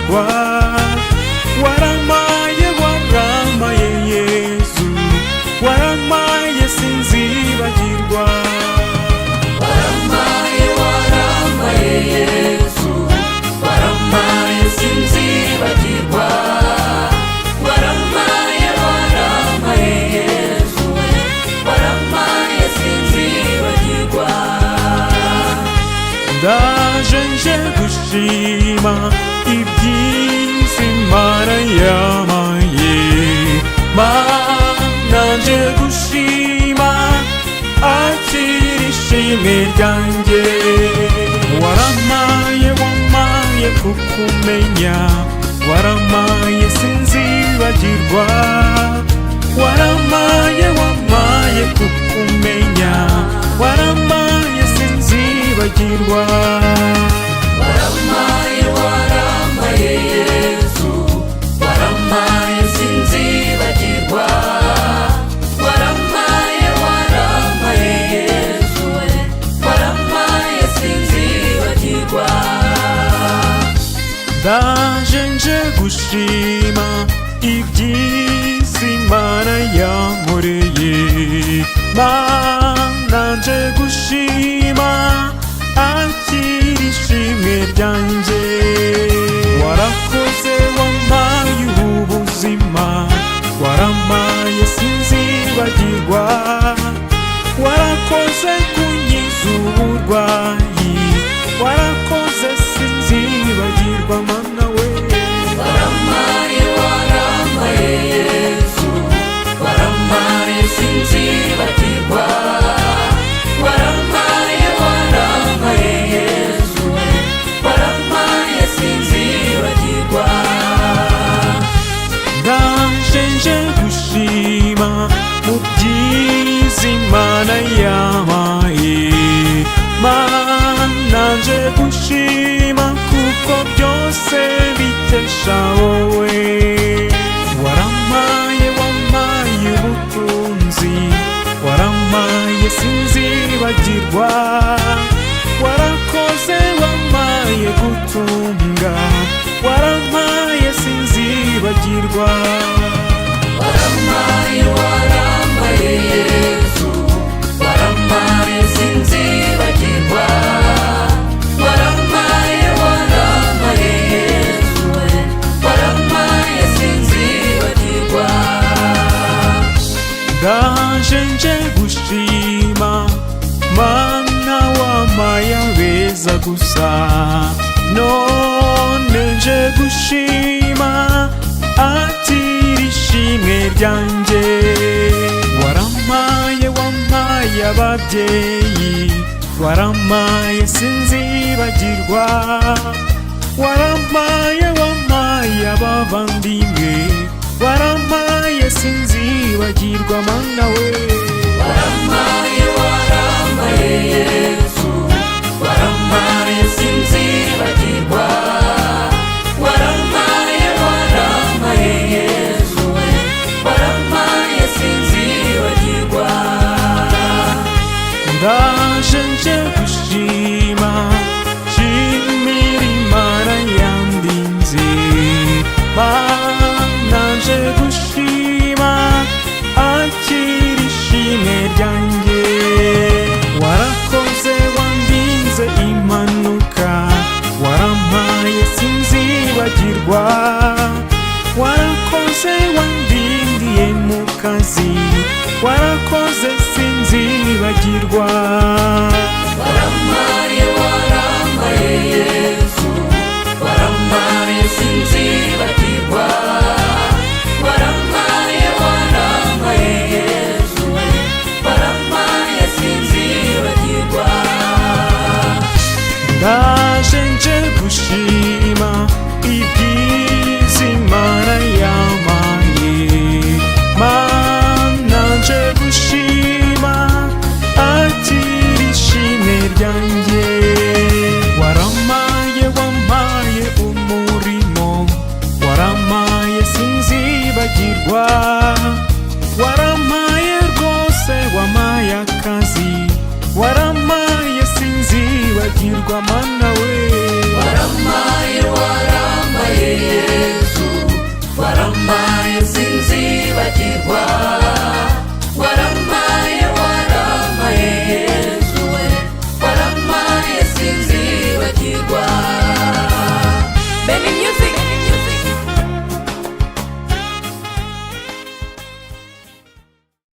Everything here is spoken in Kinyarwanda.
sinzibagirwa. Waramaye waramaye Yesu, waramaye sinzibagirwa. Waramaye waramaye Yesu, waramaye sinzibagirwa. Waramaye waramaye Yesu, waramaye sinzibagirwa. Ndaje nje gushima ibyiza Imana yamaye, Mana nje gushima akira ishimwe ryanjye. Waramaye wamaye kukumenya, waramaye sinzibagirwa. Waramaye wamaye kukumenya, waramaye sinzibagirwa. Waramaye waramaye Yesu, waramaye sinzibagirwa. Waramaye waramaye Yesu, waramaye sinzibagirwa. Ndaje nje gushima ibyiza Imana yankoreye, Mana nje gushima akira ishimwe ryanjye. Warakoze wampaye ubuzima, waramaye sinzibagirwa. Warakoze kunkiza uburwayi, warakoze sinzibagirwa Mana we. Waramaye waramaye Yesu, waramaye sinzibagirwa. Waramaye waramaye Yesu, waramaye sinzibagirwa. Ndaje nje gushima mu byiza Imana yampaye, Mana nje gushima kuko byose bikesha wowe. Waramaye wamaye ubutunzi, waramaye sinzibagirwa. Warakoze wamaye gutunga, waramaye sinzibagirwa. Waramaye waramaye Yesu, waramaye sinzibagirwa. Waramaye waramaye Yesu, waramaye sinzibagirwa. Ndaje nje gushima, Mana wamaye abeza gusa, none nje gushima akira ishimwe ryanjye. Waramaye wamaye ababyeyi, waramaye sinzibagirwa. Waramaye wamaye abavandimwe, waramaye sinzibagirwa Mana we. Waramaye waramaye Yesu, waramaye sinzibagirwa. Waramaye waramaye Yesu, waramaye sinzibagirwa. Ndaje nje gushima, shimira Imana yandinze, Mana nje gushima akira ishimwe ryanjye. Warakoze wandinze impanuka, waramaye sinzibagirwa. Warakoze wandindiye mu kazi, warakoze sinzibagirwa. Waramaye waramaye Yesu, waramaye sinzibagirwa. Waramaye waramaye Yesu, waramaye sinzibagirwa. Ndaje nje gushima ibyiza Imana yampaye, Mana nje gushima akira ishimwe ryanjye. Waramaye wamaye umurimo, waramaye sinzibagirwa.